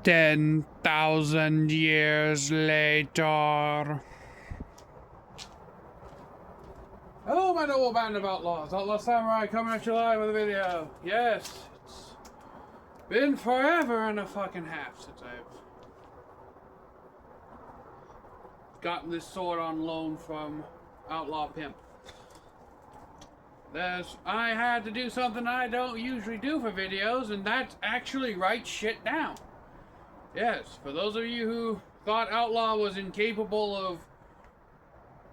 10,000 years later. Hello, my noble band of outlaws. Outlaw Samurai coming at you live with a video. Yes, it's been forever and a fucking half since I've gotten this sword on loan from Outlaw Pimp. I had to do something I don't usually do for videos, and that's actually write shit down. Yes, for those of you who thought Outlaw was incapable of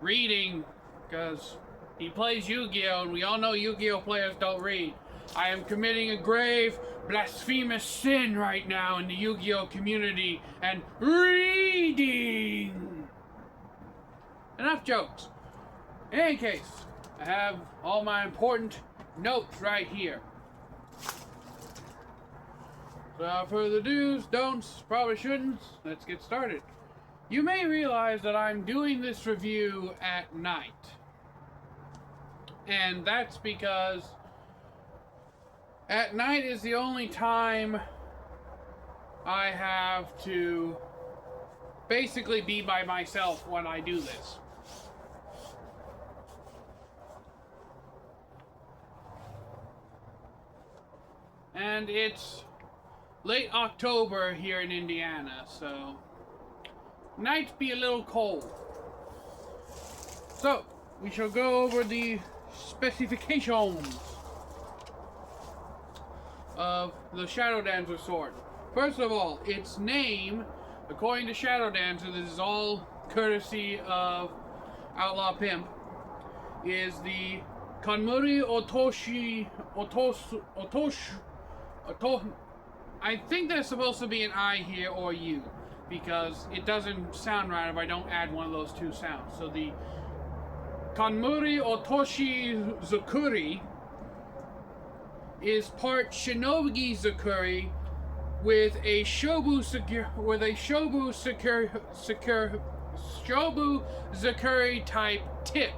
reading, because he plays Yu-Gi-Oh! And we all know Yu-Gi-Oh! Players don't read. I am committing a grave, blasphemous sin right now in the Yu-Gi-Oh! Community and reading! Enough jokes. In any case, I have all my important notes right here. So without further do's, don'ts, probably shouldn't, let's get started. You may realize that I'm doing this review at night. And that's because at night is the only time I have to basically be by myself when I do this. And it's late October here in Indiana, so nights be a little cold. So, we shall go over the specifications of the Shadowdancer sword. First of all, its name, according to Shadowdancer, this is all courtesy of Outlaw Pimp, is the kanmuri-otoshi-zukuri. I think there's supposed to be an I here or U, because it doesn't sound right if I don't add one of those two sounds. So the kanmuri-otoshi-zukuri is part shinogi-zukuri with a shobu-zukuri type tip,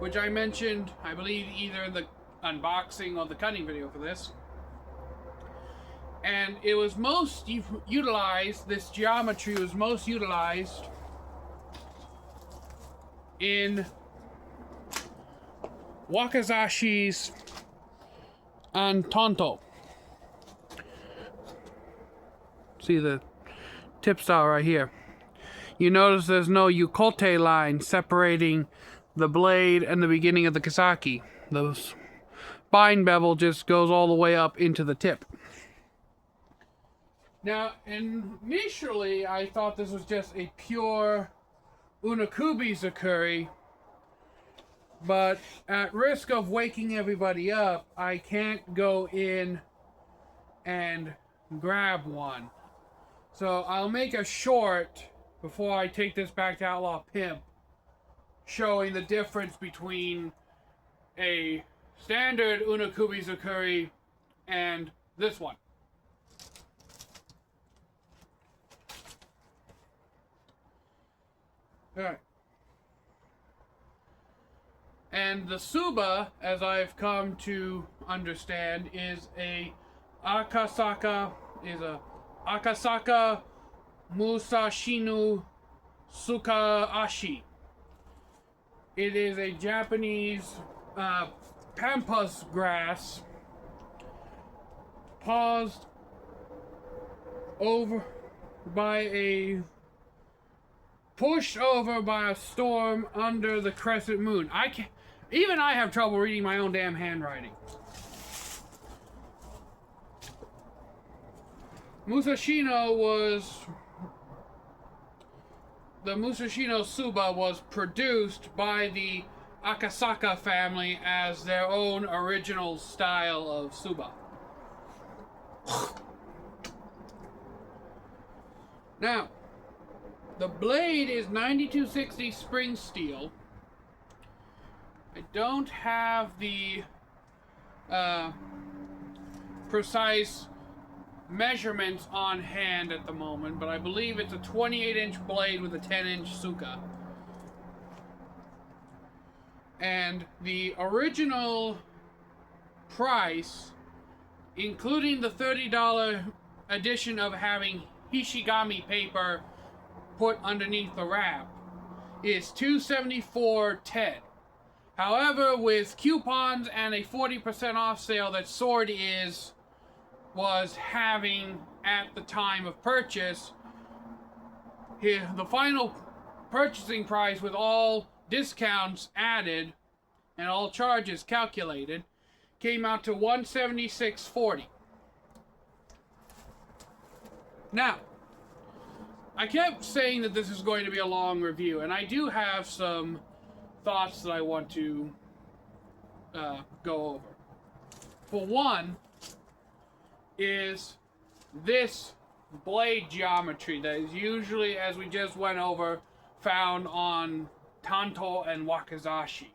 which I mentioned, I believe, either in the unboxing or the cutting video for this. And it was most utilized, this geometry was most utilized in wakizashis and tanto. See the tip style right here. You notice there's no yukote line separating the blade and the beginning of the kizaki. The spine bevel just goes all the way up into the tip. Now, initially, I thought this was just a pure unakubi-zukuri, but at risk of waking everybody up, I can't go in and grab one. So I'll make a short before I take this back to Outlaw Pimp, showing the difference between a standard unakubi-zukuri and this one. Alright. And the Suba, as I've come to understand, is a Akasaka Musashino Sukaashi. It is a Japanese pampas grass paused over by pushed over by a storm under the crescent moon. Even I have trouble reading my own damn handwriting. The Musashino Suba was produced by the Akasaka family as their own original style of Suba. Now, the blade is 9260 spring steel. I don't have the precise measurements on hand at the moment, but I believe it's a 28-inch blade with a 10-inch suka. And the original price, including the $30 addition of having Hishigami paper put underneath the wrap is $274.10. However, with coupons and a 40% off sale that Sword was having at the time of purchase, the final purchasing price with all discounts added and all charges calculated came out to $176.40. Now, I kept saying that this is going to be a long review, and I do have some thoughts that I want to go over. For one, is this blade geometry that is usually, as we just went over, found on Tanto and Wakizashi.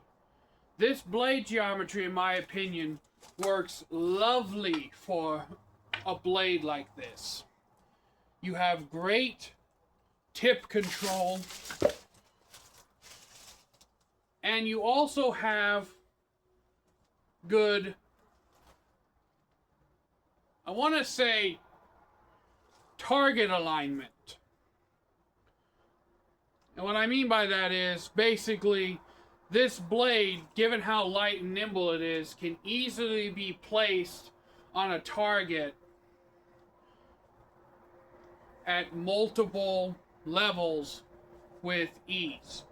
This blade geometry, in my opinion, works lovely for a blade like this. You have great tip control, and you also have good, I want to say, target alignment. And what I mean by that is, basically, this blade, given how light and nimble it is, can easily be placed on a target at multiple levels with ease.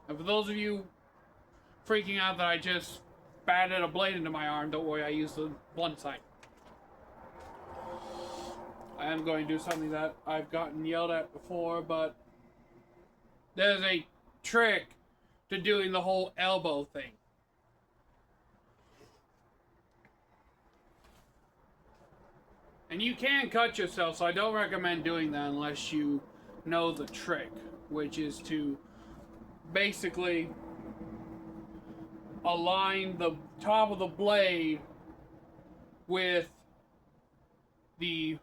And for those of you freaking out that I just batted a blade into my arm, don't worry, I used the blunt side. I am going to do something that I've gotten yelled at before, but there's a trick to doing the whole elbow thing. And you can cut yourself, so I don't recommend doing that unless you know the trick, which is to basically align the top of the blade with the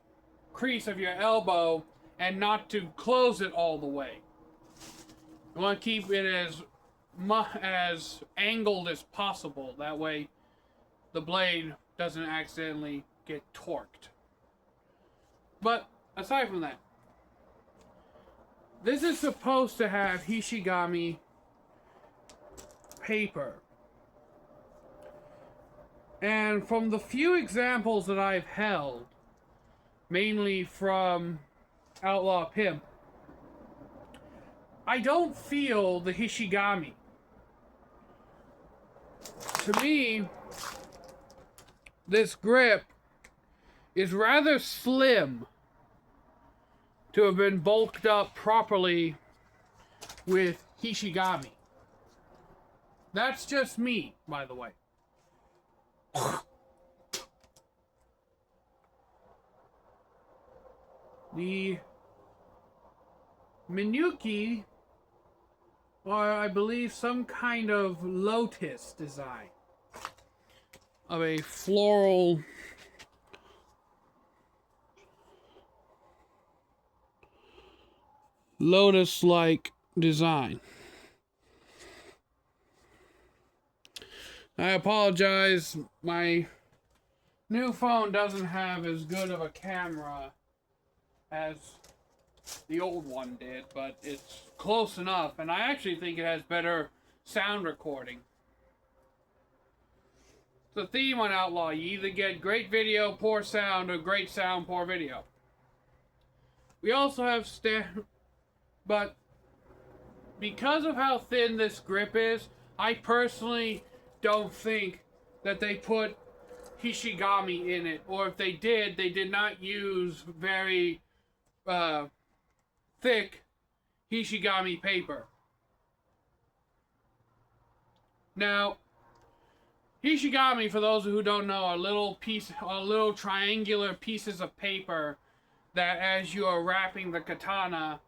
crease of your elbow and not to close it all the way. You want to keep it as angled as possible. That way the blade doesn't accidentally get torqued. But aside from that, this is supposed to have Hishigami paper. And from the few examples that I've held, mainly from Outlaw Pimp, I don't feel the Hishigami. To me, this grip is rather slim to have been bulked up properly with Hishigami. That's just me, by the way. The Minuki are, I believe, some kind of lotus design of a floral lotus-like design. I apologize, my new phone doesn't have as good of a camera as the old one did, but it's close enough, and I actually think it has better sound recording. It's the theme on Outlaw. You either get great video, poor sound, or great sound, poor video. We also have but because of how thin this grip is, I personally don't think that they put Hishigami in it, or if they did not use very thick Hishigami paper. Now, Hishigami, for those who don't know, are little triangular pieces of paper that, as you are wrapping the katana,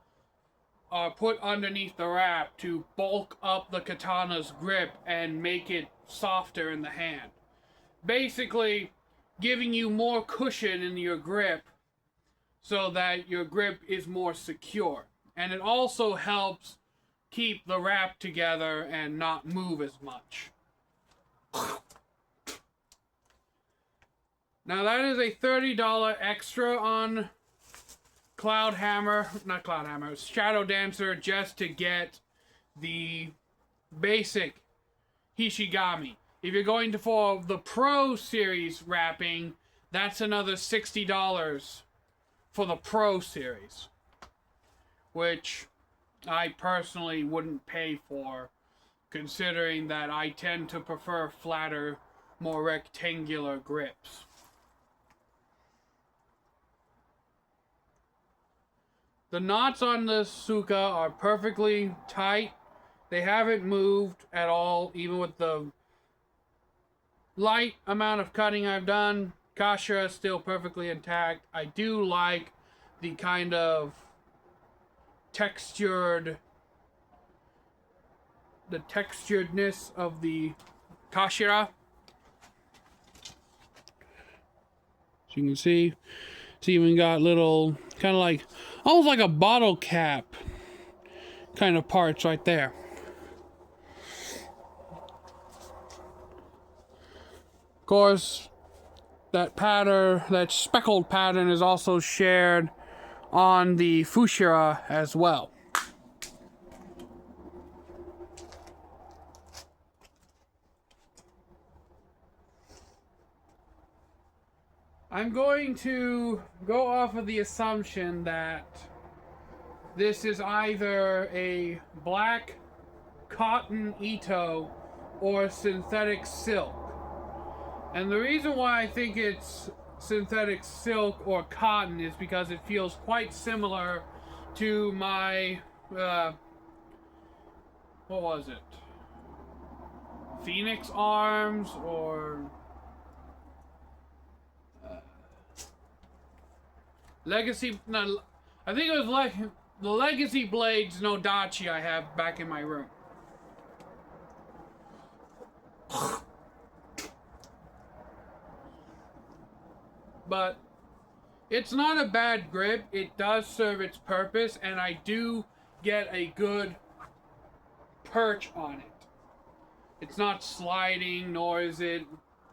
are put underneath the wrap to bulk up the katana's grip and make it softer in the hand. Basically, giving you more cushion in your grip so that your grip is more secure. And it also helps keep the wrap together and not move as much. Now that is a $30 extra on Shadowdancer, just to get the basic Hishigami. If you're going for the Pro Series wrapping, that's another $60 for the Pro Series, which I personally wouldn't pay for, considering that I tend to prefer flatter, more rectangular grips. The knots on the Suka are perfectly tight. They haven't moved at all, even with the light amount of cutting I've done. Kashira is still perfectly intact. I do like the kind of texturedness of the Kashira. So you can see, it's even got little, kind of like, almost like a bottle cap kind of parts right there. Of course, that pattern, that speckled pattern, is also shared on the Fushira as well. I'm going to go off of the assumption that this is either a black cotton Ito or synthetic silk. And the reason why I think it's synthetic silk or cotton is because it feels quite similar to my, what was it? Phoenix Arms, or Legacy, no, I think it was the Legacy Blades no Dachi I have back in my room. But it's not a bad grip. It does serve its purpose, and I do get a good perch on it. It's not sliding, nor is it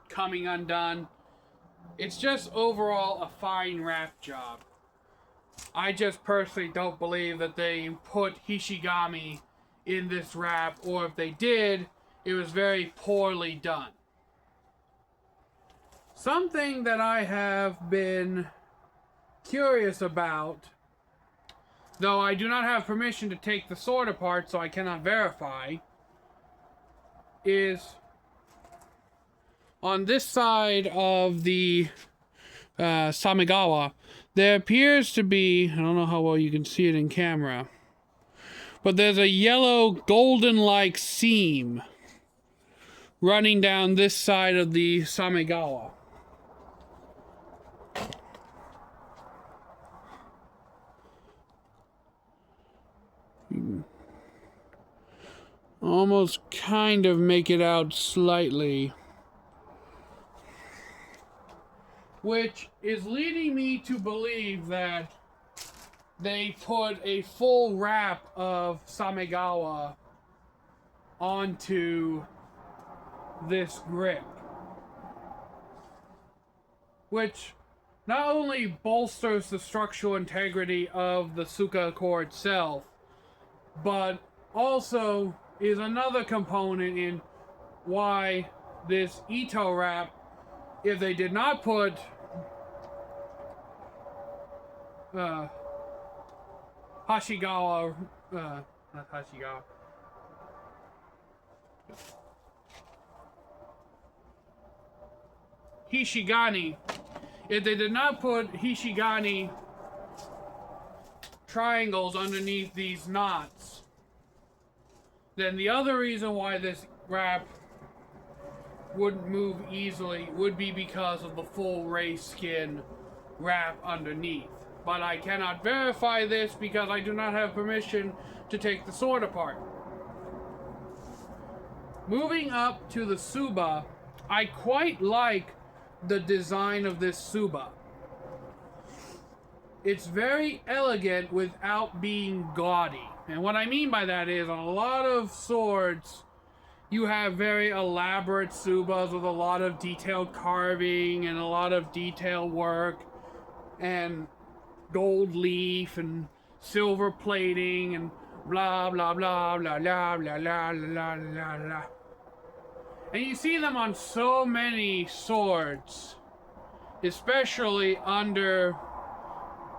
coming undone. It's just overall a fine wrap job. I just personally don't believe that they put Hishigami in this wrap, or if they did, it was very poorly done. Something that I have been curious about, though I do not have permission to take the sword apart, so I cannot verify, is on this side of the Samegawa, there appears to be, I don't know how well you can see it in camera, but there's a yellow golden-like seam running down this side of the Samegawa. Almost kind of make it out slightly, which is leading me to believe that they put a full wrap of Samegawa onto this grip, which not only bolsters the structural integrity of the Suka core itself, but also is another component in why this Ito wrap, if they did not put Hashigawa, not Hashigawa, Hishigani, if they did not put Hishigani triangles underneath these knots, then the other reason why this wrap wouldn't move easily would be because of the full ray skin wrap underneath. But I cannot verify this because I do not have permission to take the sword apart. Moving up to the Tsuba, I quite like the design of this Tsuba. It's very elegant without being gaudy. And what I mean by that is, on a lot of swords, you have very elaborate tsubas with a lot of detailed carving and a lot of detailed work and gold leaf and silver plating and blah blah blah blah blah blah blah blah blah blah. And you see them on so many swords, especially under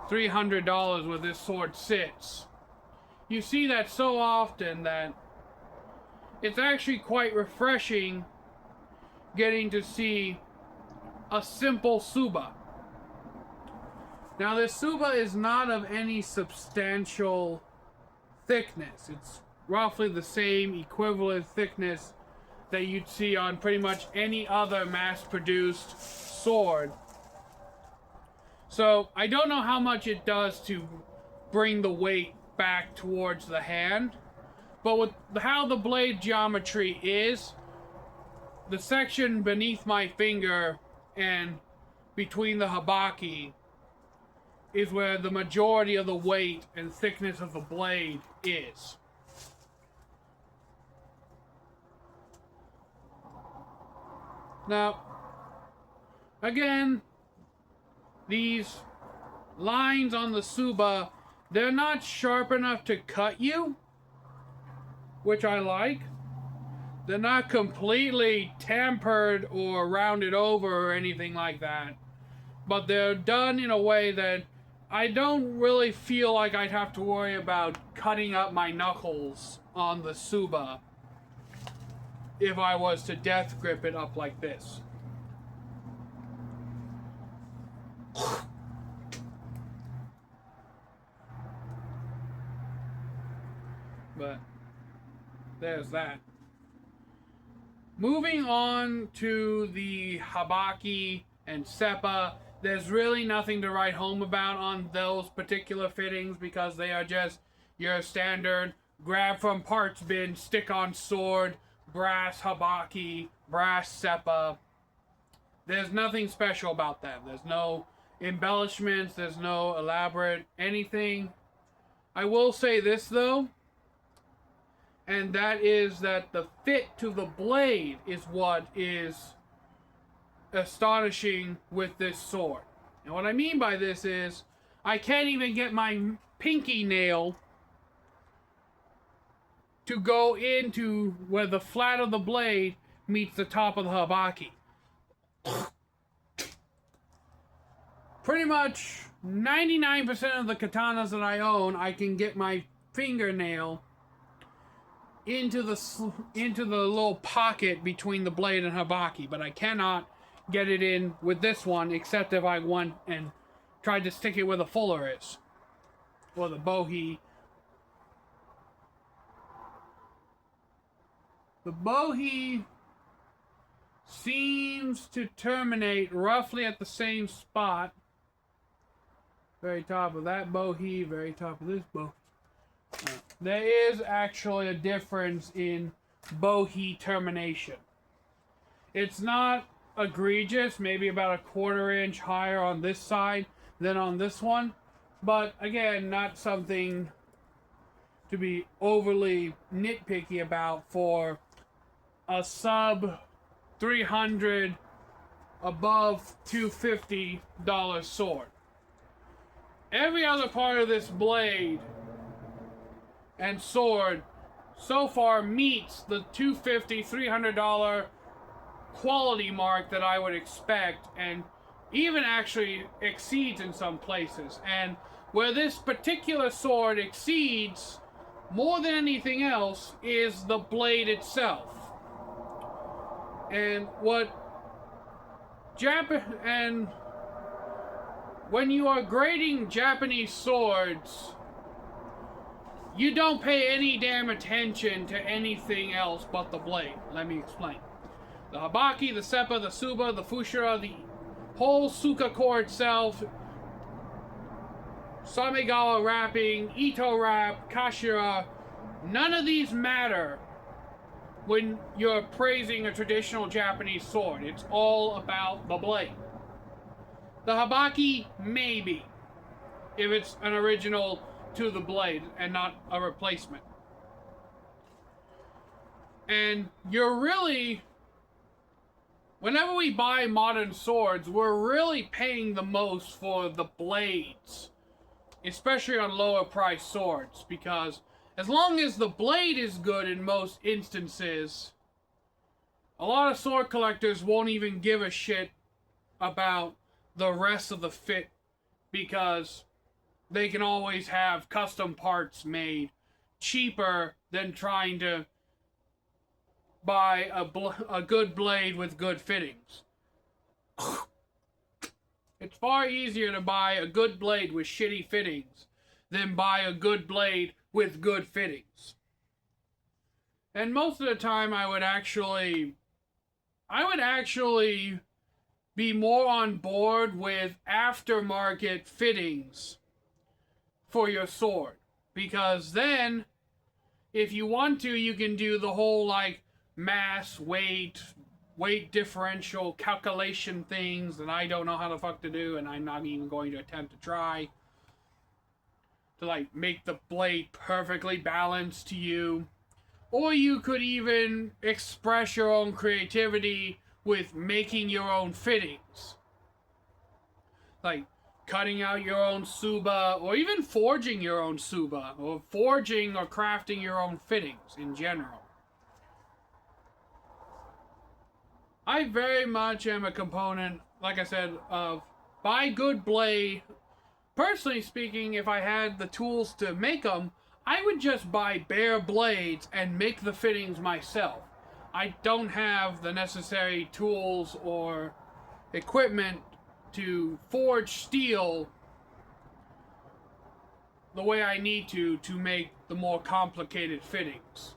$300 where this sword sits. You see that so often that it's actually quite refreshing getting to see a simple tsuba. Now this tsuba is not of any substantial thickness. It's roughly the same equivalent thickness that you'd see on pretty much any other mass-produced sword. So I don't know how much it does to bring the weight back towards the hand, but with how the blade geometry is, the section beneath my finger and between the habaki is where the majority of the weight and thickness of the blade is. Now, again, these lines on the tsuba, they're not sharp enough to cut you, which I like. They're not completely tempered or rounded over or anything like that, but they're done in a way that I don't really feel like I'd have to worry about cutting up my knuckles on the tsuba if I was to death grip it up like this. But there's that. Moving on to the habaki and seppa, there's really nothing to write home about on those particular fittings because they are just your standard grab from parts bin, stick on sword, brass habaki, brass seppa. There's nothing special about them. There's no embellishments, there's no elaborate anything. I will say this though, and that is that the fit to the blade is what is astonishing with this sword. And what I mean by this is I can't even get my pinky nail to go into where the flat of the blade meets the top of the habaki. Pretty much 99% of the katanas that I own, I can get my fingernail into the little pocket between the blade and habaki, but I cannot get it in with this one except if I went and tried to stick it where the fuller is, or the bohi. The bohi seems to terminate roughly at the same spot. Very top of that bohi, very top of this bohi. There is actually a difference in bohi termination. It's not egregious, maybe about a 1/4 inch higher on this side than on this one, but again, not something to be overly nitpicky about for a sub $300 above $250 sword. Every other part of this blade and sword so far meets the $250, $300 quality mark that I would expect, and even actually exceeds in some places. And where this particular sword exceeds more than anything else is the blade itself. And when you are grading Japanese swords, you don't pay any damn attention to anything else but the blade. Let me explain. The habaki, the seppa, the tsuba, the fushira, the whole suka core itself, samegawa wrapping, ito wrap, kashira, none of these matter when you're praising a traditional Japanese sword. It's all about the blade. The habaki, maybe, if it's an original to the blade and not a replacement. And you're really... Whenever we buy modern swords, we're really paying the most for the blades. Especially on lower priced swords. Because as long as the blade is good in most instances, a lot of sword collectors won't even give a shit about the rest of the fit. Because they can always have custom parts made cheaper than trying to buy a good blade with good fittings. It's far easier to buy a good blade with shitty fittings than buy a good blade with good fittings. And most of the time I would actually be more on board with aftermarket fittings for your sword. Because then, if you want to, you can do the whole, like, mass, weight differential calculation things that I don't know how the fuck to do, and I'm not even going to attempt to try. To, like, make the blade perfectly balanced to you. Or you could even express your own creativity with making your own fittings. Like, cutting out your own tsuba, or even forging your own tsuba, or forging or crafting your own fittings in general. I very much am a component, like I said, of buy good blade. Personally speaking, if I had the tools to make them, I would just buy bare blades and make the fittings myself. I don't have the necessary tools or equipment to forge steel the way I need to make the more complicated fittings.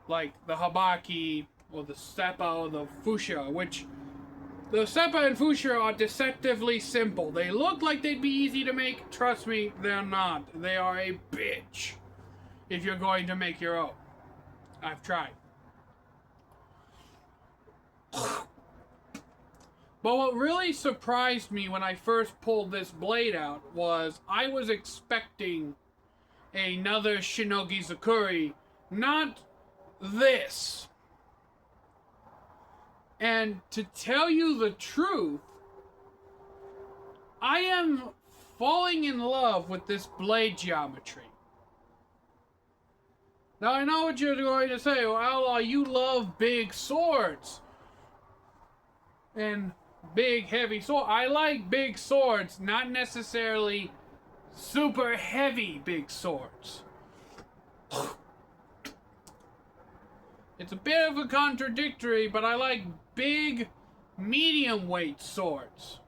Like the habaki, or the seppa, or the fuchsia, which the seppa and fuchsia are deceptively simple. They look like they'd be easy to make. Trust me, they're not. They are a bitch if you're going to make your own. I've tried. But what really surprised me when I first pulled this blade out was I was expecting another kanmuri-otoshi-zukuri, not this. And to tell you the truth, I am falling in love with this blade geometry. Now I know what you're going to say, well, Outlaw, you love big swords. And big heavy swords. I like big swords, not necessarily super heavy big swords. It's a bit of a contradictory, but I like big, medium weight swords.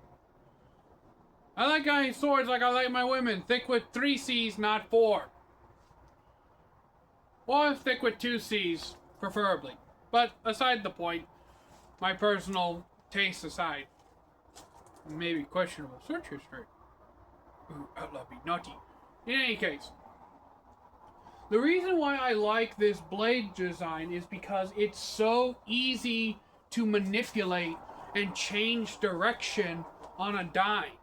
I like guys swords like I like my women, thick with 3 C's, not 4. Or thick with 2 C's, preferably. But aside the point, my personal taste aside, maybe questionable search history. Ooh, Outlaw be naughty. In any case, the reason why I like this blade design is because it's so easy to manipulate and change direction on a dime.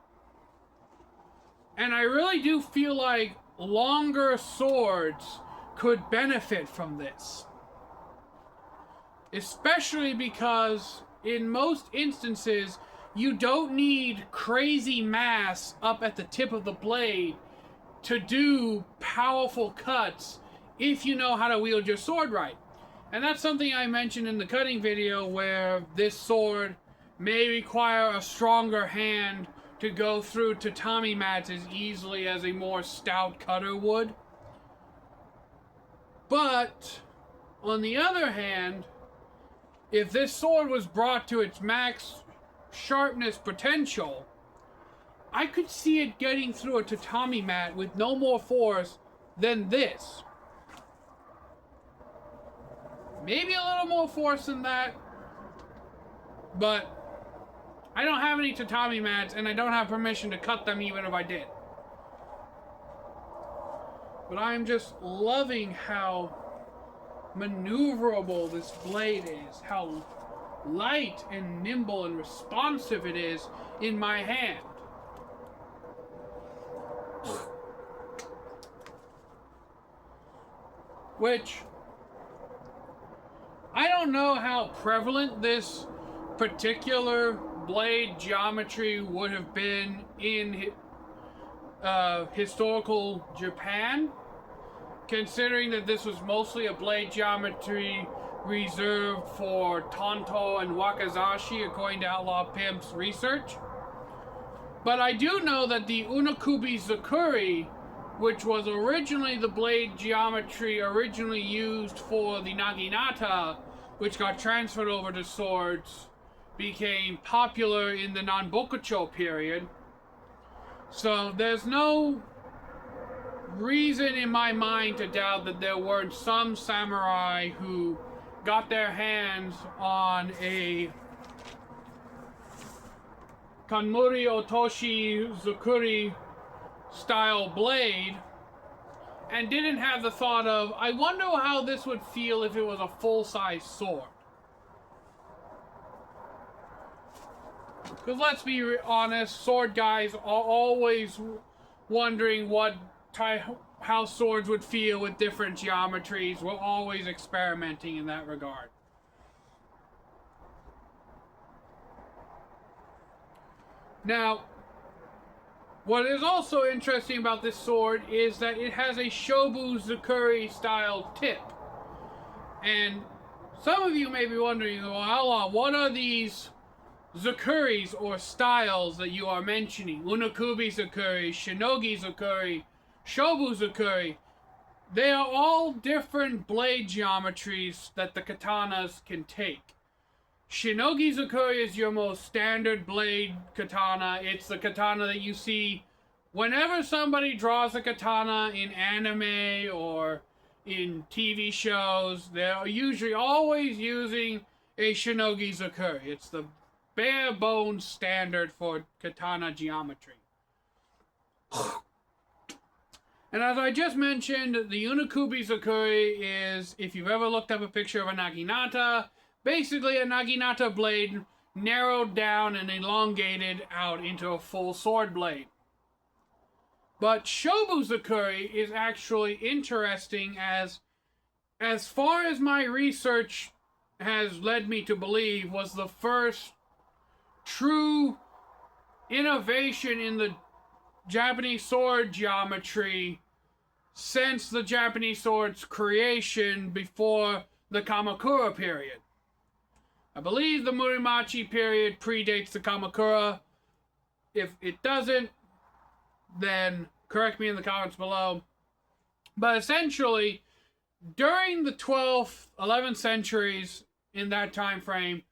And I really do feel like longer swords could benefit from this. Especially because in most instances, you don't need crazy mass up at the tip of the blade to do powerful cuts if you know how to wield your sword right. And that's something I mentioned in the cutting video, where this sword may require a stronger hand to go through tatami mats as easily as a more stout cutter would. But on the other hand, if this sword was brought to its max sharpness potential, I could see it getting through a tatami mat with no more force than this. Maybe a little more force than that, but I don't have any tatami mats and I don't have permission to cut them even if I did. But I'm just loving how maneuverable this blade is, how light and nimble and responsive it is in my hand. Which I don't know how prevalent this particular blade geometry would have been in historical Japan, considering that this was mostly a blade geometry reserved for Tonto and Wakazashi, according to Outlaw Pimp's research. But I do know that the Unokubi-zukuri, which was originally the blade geometry originally used for the naginata, which got transferred over to swords, became popular in the Nanbokucho period. So there's no reason in my mind to doubt that there weren't some samurai who got their hands on a kanmuri-otoshi-zukuri style blade and didn't have the thought of, I wonder how this would feel if it was a full-size sword. Because let's be honest, sword guys are always wondering how swords would feel with different geometries. We're always experimenting in that regard. Now, what is also interesting about this sword is that it has a Shobu-zukuri style tip. And some of you may be wondering, well, Outlaw, what are these zukuris or styles that you are mentioning? Unokubi-zukuri, Shinogi-zukuri, Shobu-zukuri. They are all different blade geometries that the katanas can take. Shinogi-zukuri is your most standard blade katana. It's the katana that you see whenever somebody draws a katana in anime or in TV shows. They're usually always using a Shinogi-zukuri. It's the bare bones standard for katana geometry. And as I just mentioned, the Unokubi-zukuri is, if you've ever looked up a picture of a naginata, basically a naginata blade narrowed down and elongated out into a full sword blade. But Shobu-zukuri is actually interesting as far as my research has led me to believe, was the first true innovation in the Japanese sword geometry since the Japanese sword's creation before the Kamakura period. I believe the Muromachi period predates the Kamakura. If it doesn't, then correct me in the comments below. But essentially, during the 12th, 11th centuries, in that time frame,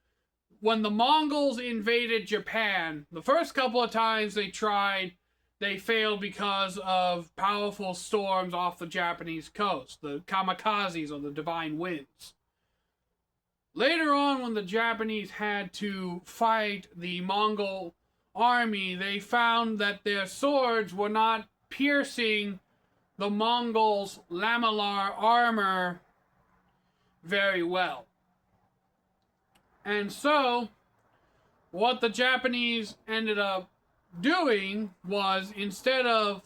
when the Mongols invaded Japan, the first couple of times they tried, they failed because of powerful storms off the Japanese coast, the kamikazes, or the divine winds. Later on, when the Japanese had to fight the Mongol army, they found that their swords were not piercing the Mongols' lamellar armor very well. And so, what the Japanese ended up doing was, instead of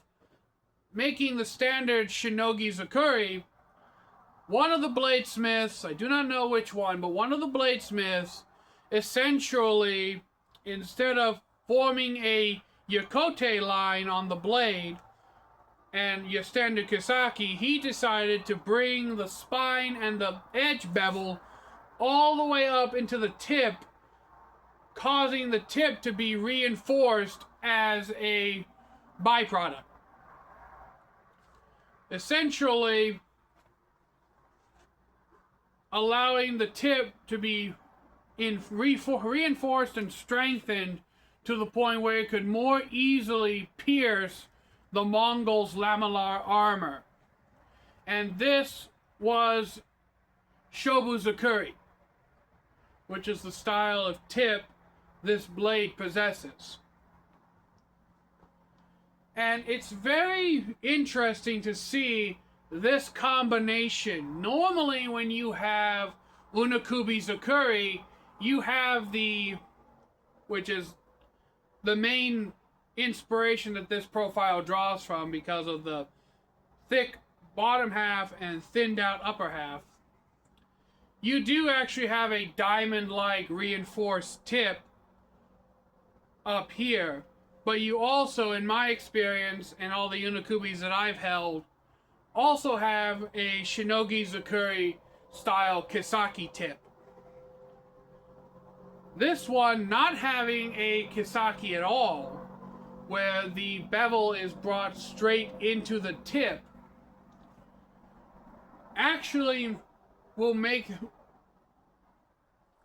making the standard Shinogi-zukuri, one of the bladesmiths, I do not know which one, but one of the bladesmiths essentially, instead of forming a Yokote line on the blade and your standard Kisaki, he decided to bring the spine and the edge bevel all the way up into the tip, causing the tip to be reinforced as a byproduct. Essentially, allowing the tip to be reinforced and strengthened to the point where it could more easily pierce the Mongols' lamellar armor. And this was Shobu-zukuri, which is the style of tip this blade possesses. And it's very interesting to see this combination. Normally when you have Unokubi-zukuri, you have which is the main inspiration that this profile draws from because of the thick bottom half and thinned out upper half. you do actually have a diamond-like reinforced tip up here, but you also, in my experience and all the Unokubis that I've held, also have a Shinogi-Zukuri style Kisaki tip. This one not having a Kisaki at all, where the bevel is brought straight into the tip, actually will make,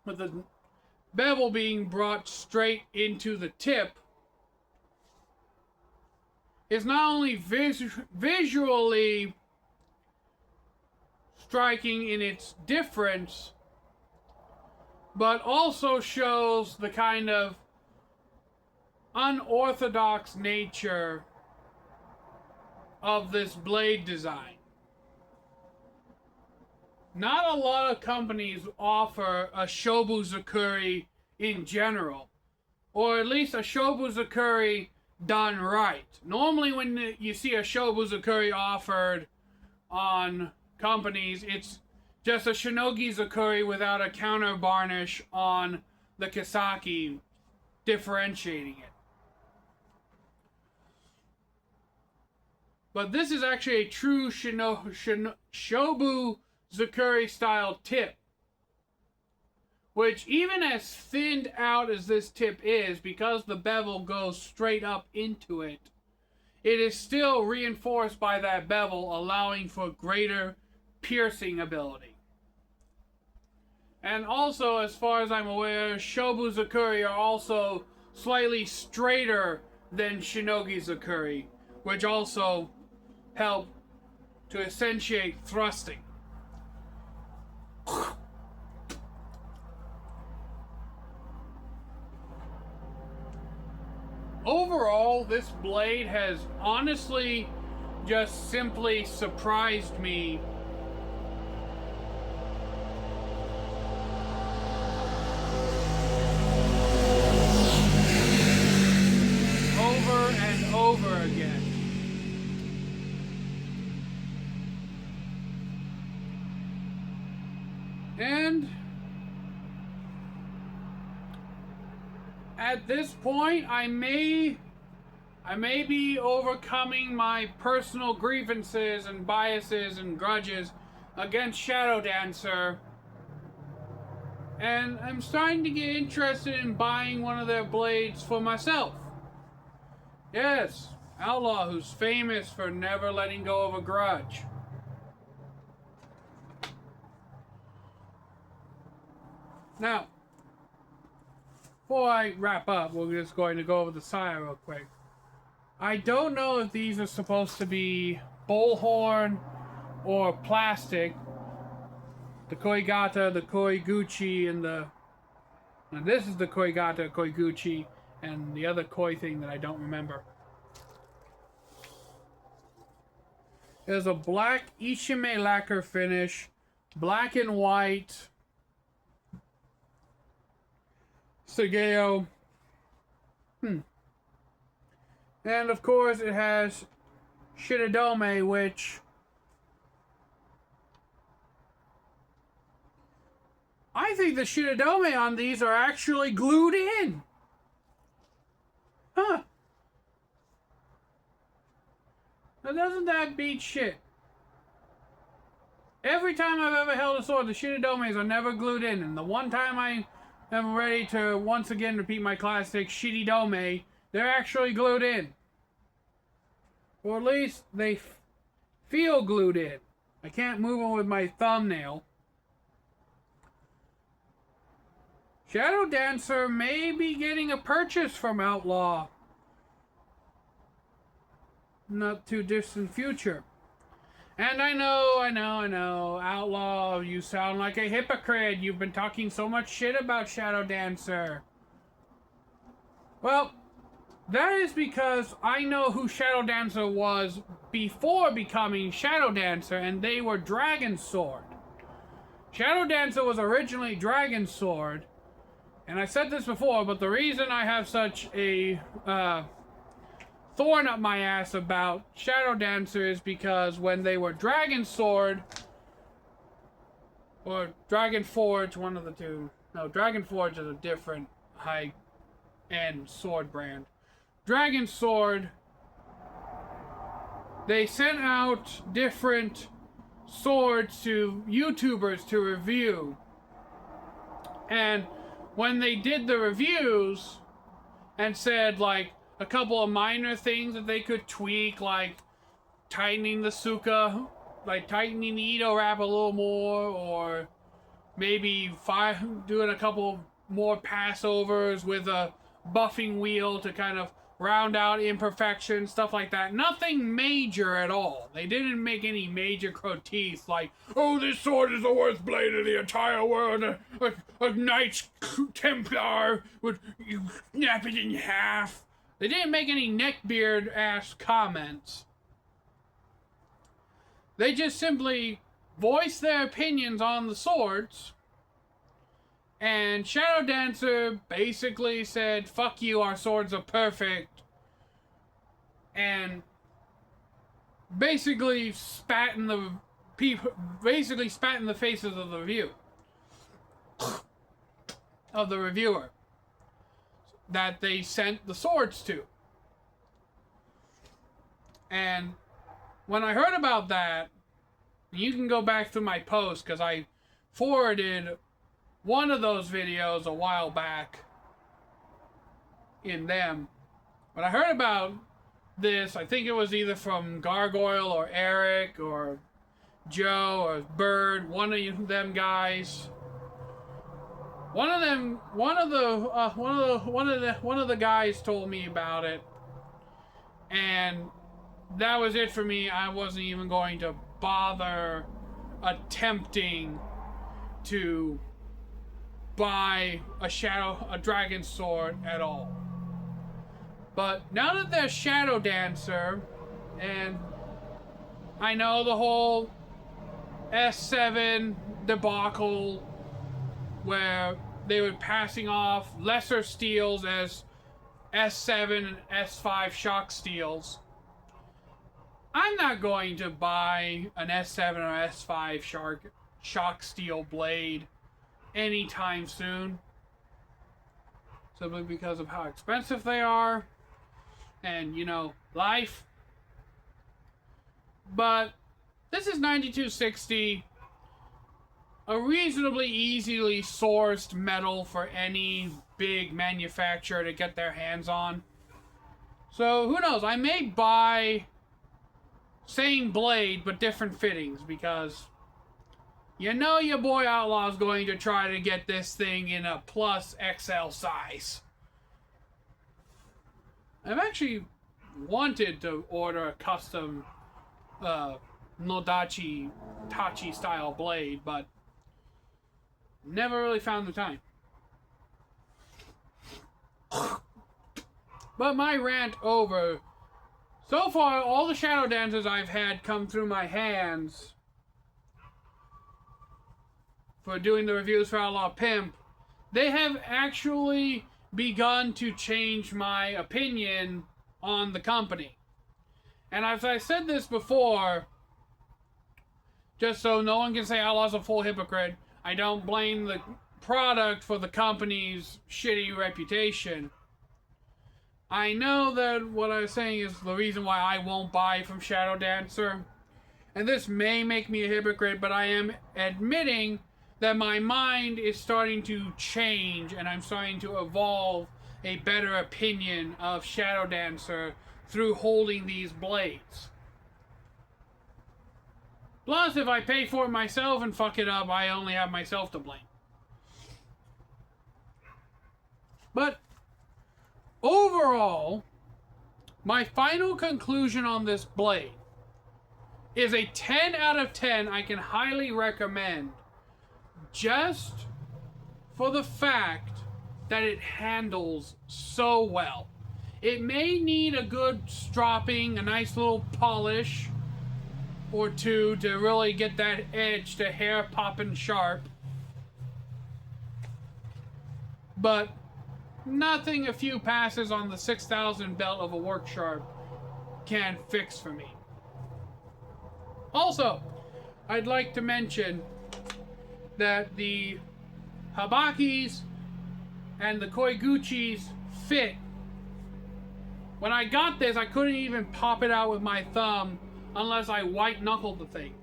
with the bevel being brought straight into the tip, is not only visually striking in its difference, but also shows the kind of unorthodox nature of this blade design. Not a lot of companies offer a Shobu-Zukuri in general, or at least a Shobu-Zukuri done right. Normally when you see a Shobu-Zukuri offered on companies, it's just a Shinogi-Zukuri without a counter varnish on the Kisaki, differentiating it. But this is actually a true Shobu-Zukuri style tip, which, even as thinned out as this tip is, because the bevel goes straight up into it, it is still reinforced by that bevel, allowing for greater piercing ability. And also, as far as I'm aware, Shobu-Zukuri are also slightly straighter than Shinogi-Zukuri, which also help to accentuate thrusting. Overall, this blade has honestly just simply surprised me over and over again. And at this point, I may be overcoming my personal grievances and biases and grudges against Shadowdancer, and I'm starting to get interested in buying one of their blades for myself. Yes, Outlaw, who's famous for never letting go of a grudge. Now, before I wrap up, we're just going to go over the saya real quick. I don't know if these are supposed to be bullhorn or plastic. The Koigata, the Koiguchi, and the... Now this is the Koigata, Koiguchi, and the other koi thing that I don't remember. There's a black Ishime lacquer finish, black and white Sageo. And of course it has Shidodome, which I think the Shidodome on these are actually glued in. Huh. Now doesn't that beat shit? Every time I've ever held a sword, the Shidodomes are never glued in, and the one time I am ready to once again repeat my classic Shidodome, they're actually glued in. Or at least they feel glued in. I can't move them with my thumbnail. Shadowdancer may be getting a purchase from Outlaw. Not too distant future. And I know, Outlaw, you sound like a hypocrite. You've been talking so much shit about Shadowdancer. Well, that is because I know who Shadowdancer was before becoming Shadowdancer, and they were Dragon Sword. Shadowdancer was originally Dragon Sword, and I said this before, but the reason I have such a thorn up my ass about Shadowdancer is because when they were Dragon Sword, or Dragon Forge, one of the two. No, Dragon Forge is a different high-end sword brand. Dragon Sword, they sent out different swords to YouTubers to review. And when they did the reviews and said, like, a couple of minor things that they could tweak, like tightening the Suka, like tightening the Ito wrap a little more, or maybe doing a couple more passovers with a buffing wheel to kind of round out imperfections, stuff like that. Nothing major at all. They didn't make any major critiques like, oh, this sword is the worst blade in the entire world. A Knights Templar would snap it in half. They didn't make any neckbeard-ass comments. They just simply voiced their opinions on the swords. And Shadowdancer basically said, fuck you, our swords are perfect. And basically spat in the faces of the reviewer that they sent the swords to. And when I heard about that, you can go back through my post because I forwarded one of those videos a while back in them. When I heard about this, I think it was either from Gargoyle or Eric or Joe or Bird, one of them guys. One of the guys told me about it, and that was it for me. I wasn't even going to bother attempting to buy a dragon sword at all. But now that there's Shadowdancer, and I know the whole S7 debacle where they were passing off lesser steels as S7 and S5 shock steels, I'm not going to buy an S7 or S5 shock steel blade anytime soon, simply because of how expensive they are and, you know, life. But this is 9260, a reasonably easily sourced metal for any big manufacturer to get their hands on. So who knows, I may buy same blade but different fittings, because you know your boy Outlaw's going to try to get this thing in a plus XL size. I've actually wanted to order a custom Nodachi Tachi style blade, but never really found the time. But my rant over. So far, all the Shadowdancers I've had come through my hands for doing the reviews for Outlaw Pimp, they have actually begun to change my opinion on the company. And as I said this before, just so no one can say Outlaw's a full hypocrite, I don't blame the product for the company's shitty reputation. I know that what I was saying is the reason why I won't buy from Shadowdancer. And this may make me a hypocrite, but I am admitting that my mind is starting to change and I'm starting to evolve a better opinion of Shadowdancer through holding these blades. Plus, if I pay for it myself and fuck it up, I only have myself to blame. But overall, my final conclusion on this blade is a 10 out of 10 I can highly recommend, just for the fact that it handles so well. It may need a good stropping, a nice little polish or two to really get that edge to hair popping sharp, but nothing a few passes on the 6,000 belt of a work sharp can fix for me. Also, I'd like to mention that the Habakis and the Koiguchis fit. When I got this, I couldn't even pop it out with my thumb unless I white knuckled the thing.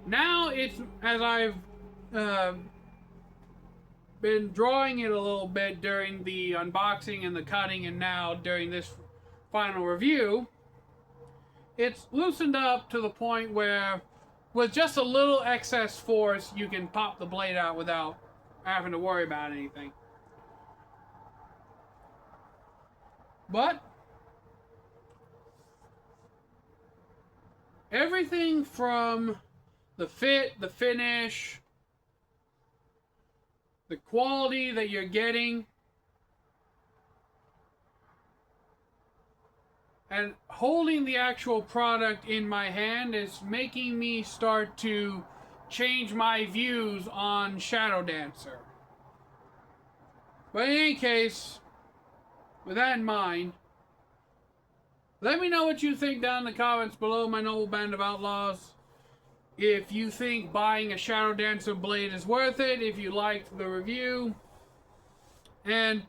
Now it's, as I've been drawing it a little bit during the unboxing and the cutting, and now during this final review, it's loosened up to the point where with just a little excess force you can pop the blade out without having to worry about anything. But everything from the fit, the finish, the quality that you're getting, and holding the actual product in my hand is making me start to change my views on Shadowdancer. But in any case, with that in mind, let me know what you think down in the comments below, my noble band of outlaws. If you think buying a Shadowdancer blade is worth it, if you liked the review, and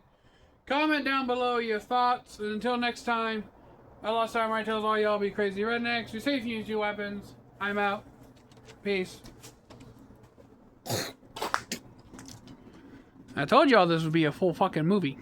comment down below your thoughts. And until next time, Outlaw Samurai tells all y'all be crazy rednecks. Be safe and use your weapons. I'm out. Peace. I told y'all this would be a full fucking movie.